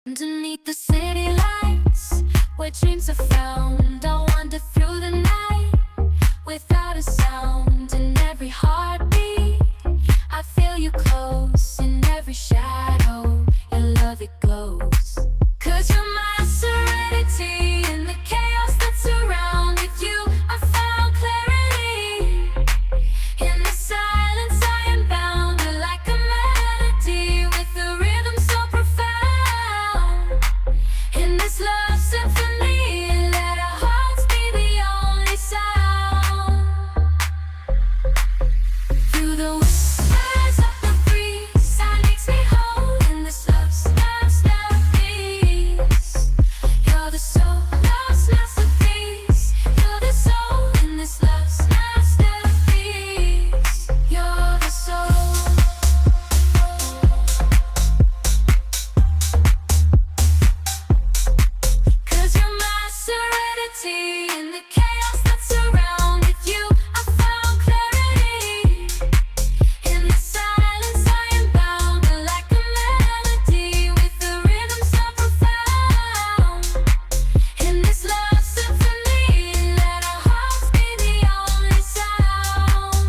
Underneath the city lights, where dreams are found, I wander through the night without a sound. In every heartbeat, I feel you close. In every shadow, your love it glows. 'Cause you're my serenity in the chaos that's around. With you, I found clarity. In the silence, I am bound like a melody with a rhythm so profound. In this love symphony, let our hearts be the only sound. Through the whispers of the breeze, that makes me whole. In this love masterpiece, you're the soul, love's masterpiece. You're the soul in this love's masterpiece. You're the soul. 'Cause you're my serenity in the chaos that's around. With you, I found clarity. In the silence, I am bound like a melody with a rhythm so profound. In this love symphony, let our hearts be the only sound.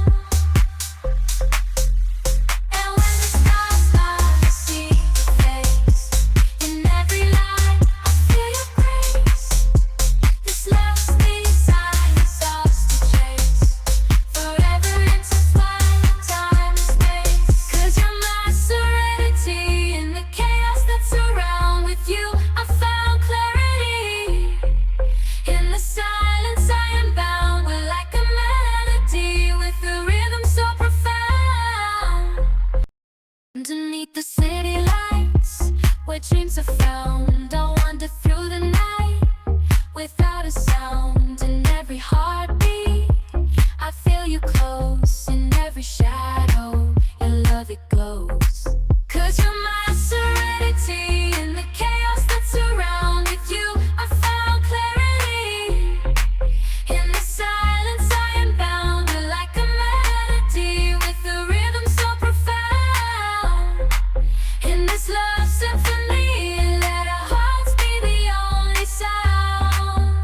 And when the stars lie, I see your face. In every light, I feel your grace. This love's design is ours to chase, forever intertwined, time and space. 'Cause you're my serenity in the chaos that's around. With you, I found clarity. In the silence, I am bound. We're like a melody with a rhythm so profound. Underneath the city lights, where dreams are found, I wander through the night without a sound. In every heartbeat, I feel you close. In every shadow, your love it glows. 'Cause you're my serenity in the chaos that's around. With you, I found clarity. In the silence, I am bound like a melody with a rhythm so profound. In this love symphony, let our hearts be the only sound.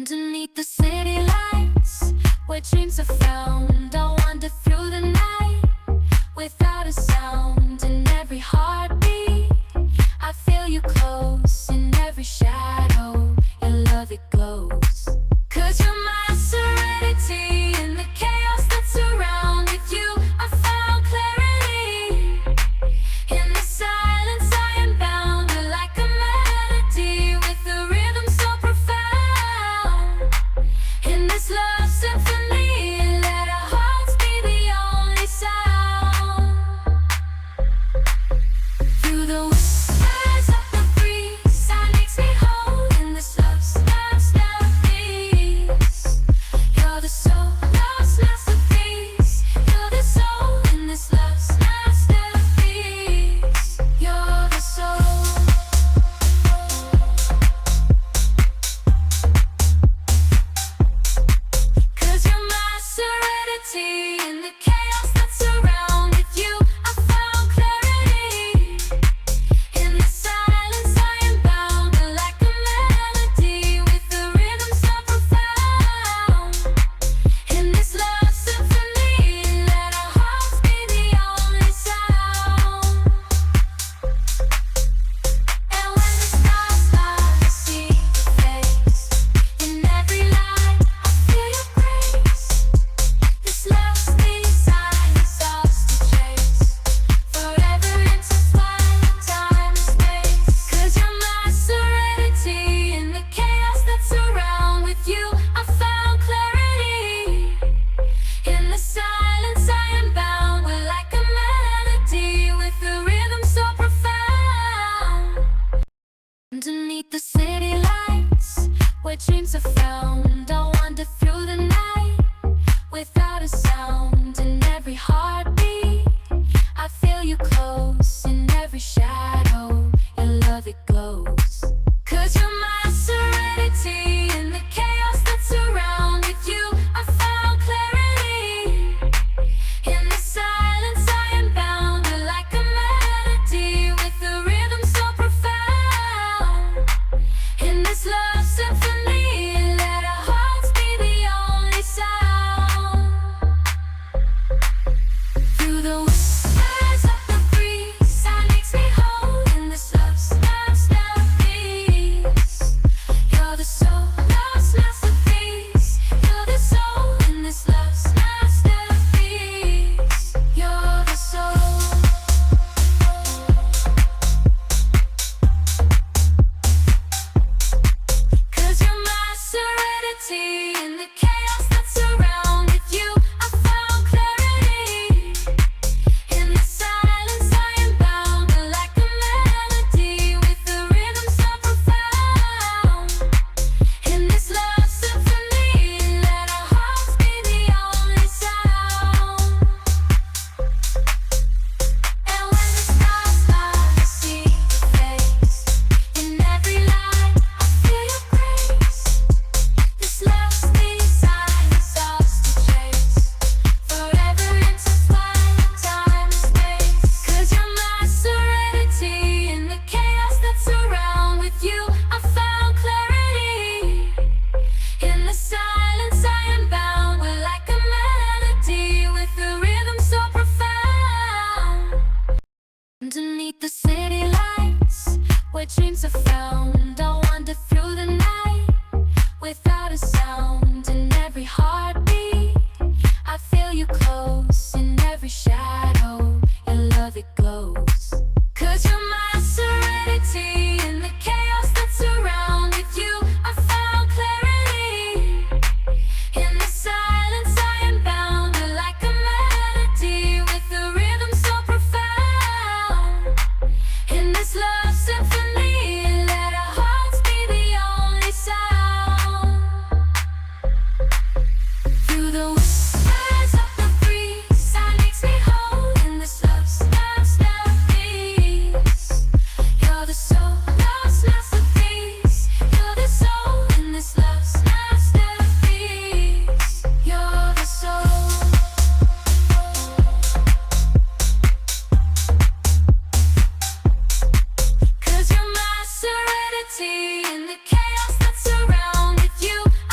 Underneath the city lights, where dreams are found, I wander through the night without a sound. In every heartbeat, I feel you close. In every shadow, your love it glows. 'Cause you're my serenity in the chaos that surrounds. With you, I found clarity. In the silence, I am bound. We're like a melody with a rhythm so profound. In this love symphony, let our hearts be the only sound. Through the whispers of the breeze, sound makes me whole. In this love masterpiece, you're the soul, love's masterpiece. You're the soul in this love's masterpiece. You're the soul. 'Cause you're my serenity in the chaos that surrounds. With you, I found clarity. In the silence, I am bound. We're like a melody with a rhythm so profound. In this love symphony, let our hearts be the only sound. And when the stars lie, I see your face. In every light, I feel your grace. This love's design is ours to chase, forever intertwined with time and space. 'Cause you're my serenity in the chaos that surrounds. With you, I found clarity. In the silence, I am bound. We're like a melody with a rhythm so profound. Underneath the city lights, where dreams are found, I wander through the night without a sound. In every heartbeat, I feel you close. In every shadow, your love it glows. 'Cause you're my serenity in the chaos that surrounds. With you, I found clarity. In the silence, I am bound. We're like a melody with a rhythm so profound. In this love symphony, let our hearts be the only sound. Through the whispers of the breeze, sound makes me whole. In this love's masterpiece, you're the soul, love's masterpiece. You're the soul in this love's masterpiece. You're the soul. 'Cause you're my serenity in the chaos that surrounds. With you, I found clarity. In the silence, I am bound. We're like a melody with a rhythm so profound. In this love symphony, let our hearts be the only sound. And when the stars lie, I see your face. In every light, I feel your grace. This love's design is ours to chase, forever intertwined with time and space. 'Cause you're my serenity in the chaos that surrounds. With you, I found clarity. In the silence, I am bound. We're like a melody with a rhythm so profound. Underneath the city lights, where dreams are found, I wander through the night without a sound. In every heartbeat, I feel you close. In every shadow, your love it glows. 'Cause you're my serenity in the chaos that surrounds. With you, I found clarity. In the silence, I am bound. We're like a melody with a rhythm so profound. In this love symphony, let our hearts be the only sound. Through the whispers of the breeze, sound makes me whole. In this love's masterpiece, you're the soul, love's masterpiece. You're the soul in this love's masterpiece. You're the soul. 'Cause you're my serenity in the chaos that surrounds. With you, I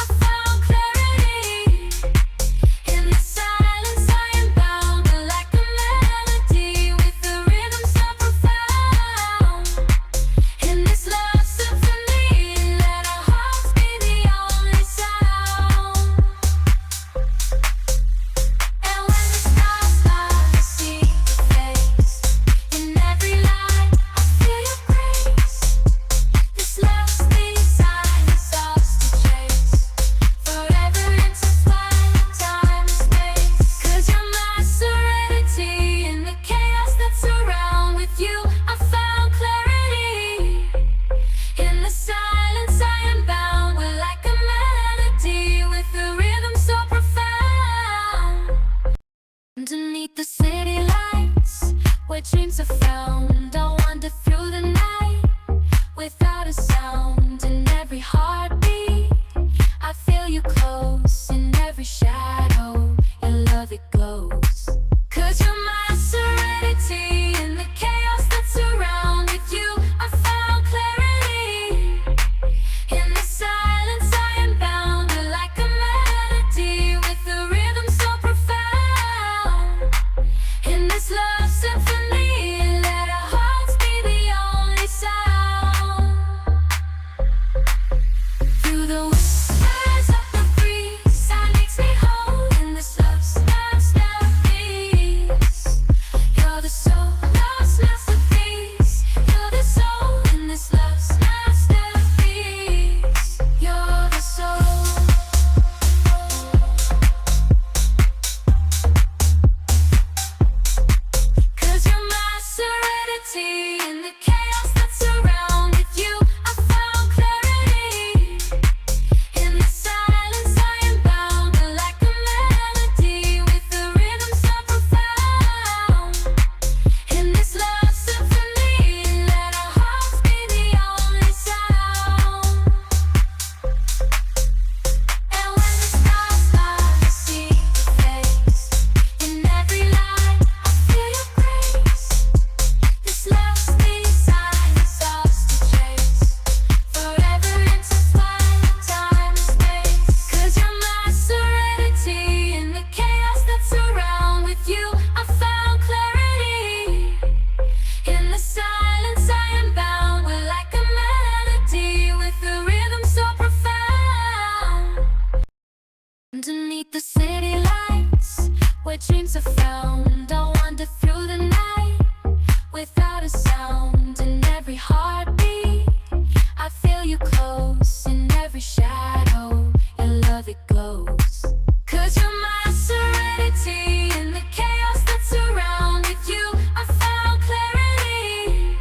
you close in every shadow. Your love, it glows. 'Cause you're my serenity in the chaos that surrounded you. I found clarity.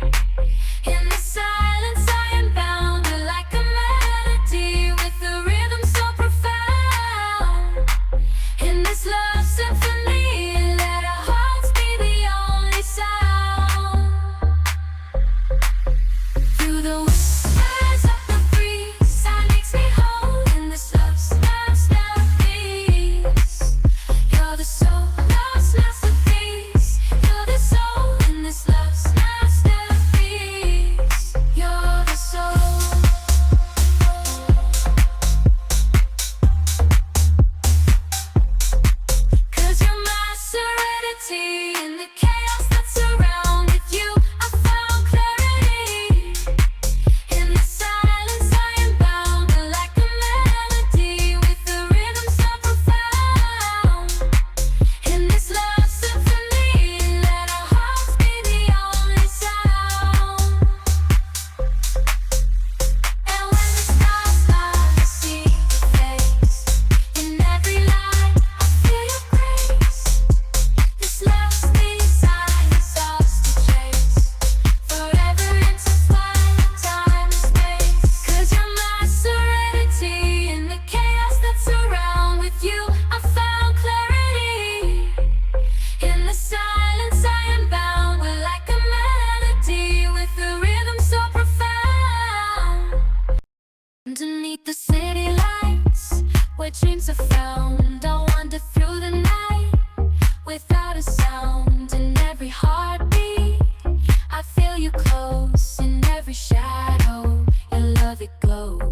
In the silence I am bound. You're like a melody with a rhythm so profound. In this love symphony, let our hearts be the only sound. Through the whispers of the breeze, that makes me whole. In this love masterpiece, you're the soul, love's masterpiece. You're the soul in this love's masterpiece. You're the soul. 'Cause you're my serenity in the chaos that surrounded you. I found clarity. In the silence I am bound. You're like a melody with a rhythm so profound. In this love symphony, let our hearts be the only sound. And when the stars lie, I see your face. In every light, I feel your grace. This love's design is ours to chase, forever intertwined, time and space. 'Cause you're my serenity in the chaos that surround with you. I found clarity. In the silence I am bound. We're like a melody with a rhythm so profound. Underneath the city lights, where dreams are found, I wander through the night without a sound. In every heartbeat, I feel you close. In every shadow, your love, it glows.